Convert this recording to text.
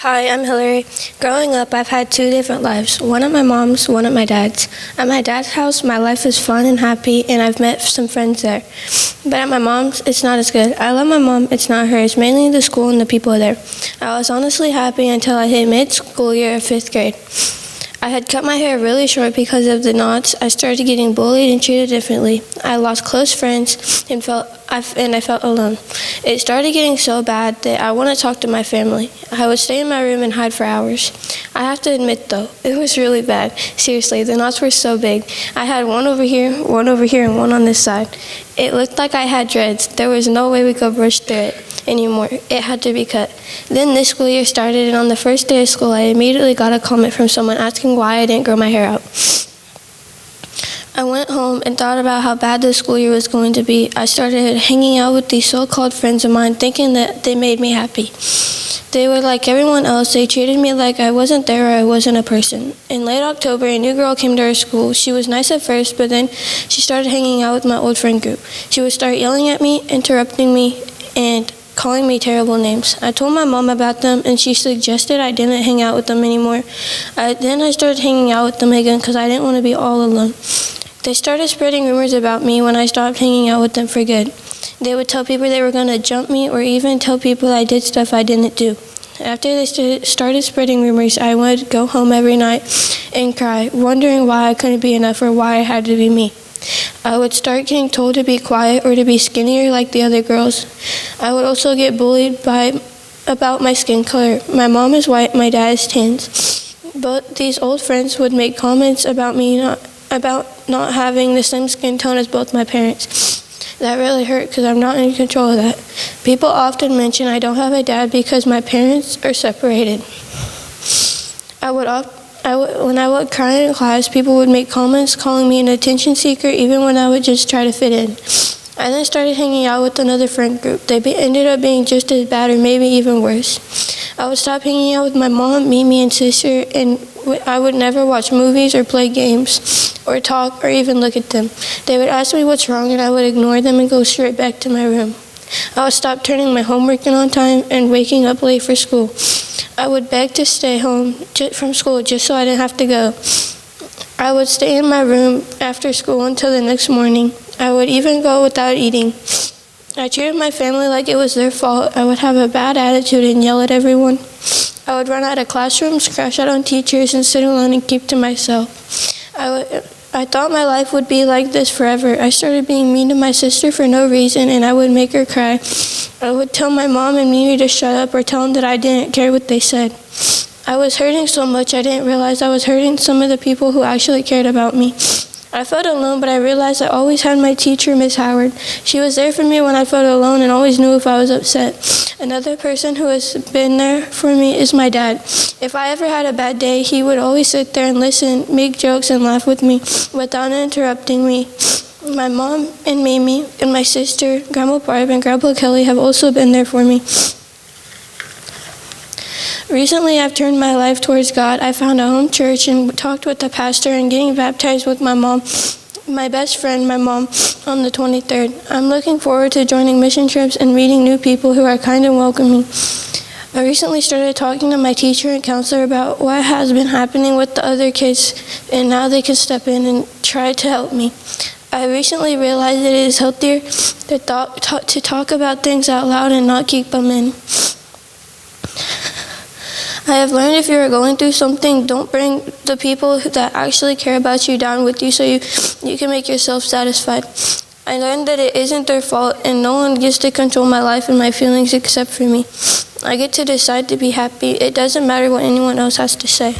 Hi, I'm Hillary. Growing up, I've had two different lives, one at my mom's, one at my dad's. At my dad's house, my life is fun and happy, and I've met some friends there. But at my mom's, it's not as good. I love my mom, it's not her, it's mainly the school and the people there. I was honestly happy until I hit mid-school year of 5th grade. I had cut my hair really short because of the knots. I started getting bullied and treated differently. I lost close friends and I felt alone. It started getting so bad that I want to talk to my family. I would stay in my room and hide for hours. I have to admit though, it was really bad. Seriously, the knots were so big. I had one over here, and one on this side. It looked like I had dreads. There was no way we could brush through it anymore. It had to be cut. Then this school year started, and on the first day of school, I immediately got a comment from someone asking why I didn't grow my hair out. I went home and thought about how bad the school year was going to be. I started hanging out with these so-called friends of mine, thinking that they made me happy. They were like everyone else. They treated me like I wasn't there or I wasn't a person. In late October, a new girl came to our school. She was nice at first, but then she started hanging out with my old friend group. She would start yelling at me, interrupting me, and calling me terrible names. I told my mom about them, and she suggested I didn't hang out with them anymore. Then I started hanging out with them again because I didn't want to be all alone. They started spreading rumors about me when I stopped hanging out with them for good. They would tell people they were going to jump me or even tell people I did stuff I didn't do. After they started spreading rumors, I would go home every night and cry, wondering why I couldn't be enough or why I had to be me. I would start getting told to be quiet or to be skinnier like the other girls. I would also get bullied about my skin color. My mom is white, my dad is tan. Both these old friends would make comments about me about not having the same skin tone as both my parents. That really hurt because I'm not in control of that. People often mention I don't have a dad because my parents are separated. When I would cry in class, people would make comments calling me an attention seeker even when I would just try to fit in. I then started hanging out with another friend group. They ended up being just as bad or maybe even worse. I would stop hanging out with my mom, Mimi, and sister, and I would never watch movies or play games or talk or even look at them. They would ask me what's wrong, and I would ignore them and go straight back to my room. I would stop turning my homework in on time and waking up late for school. I would beg to stay home from school just so I didn't have to go. I would stay in my room after school until the next morning. I would even go without eating. I treated my family like it was their fault. I would have a bad attitude and yell at everyone. I would run out of classrooms, crash out on teachers, and sit alone and keep to myself. I thought my life would be like this forever. I started being mean to my sister for no reason, and I would make her cry. I would tell my mom and Mimi to shut up or tell them that I didn't care what they said. I was hurting so much I didn't realize I was hurting some of the people who actually cared about me. I felt alone, but I realized I always had my teacher, Miss Howard. She was there for me when I felt alone and always knew if I was upset. Another person who has been there for me is my dad. If I ever had a bad day, he would always sit there and listen, make jokes, and laugh with me without interrupting me. My mom and Mimi and my sister, Grandma Barb and Grandpa Kelly have also been there for me. Recently, I've turned my life towards God. I found a home church and talked with the pastor and getting baptized with my mom, my best friend, my mom, on the 23rd. I'm looking forward to joining mission trips and meeting new people who are kind and welcoming. I recently started talking to my teacher and counselor about what has been happening with the other kids, and now they can step in and try to help me. I recently realized that it is healthier to talk about things out loud and not keep them in. I have learned if you are going through something, don't bring the people that actually care about you down with you so you can make yourself satisfied. I learned that it isn't their fault and no one gets to control my life and my feelings except for me. I get to decide to be happy. It doesn't matter what anyone else has to say.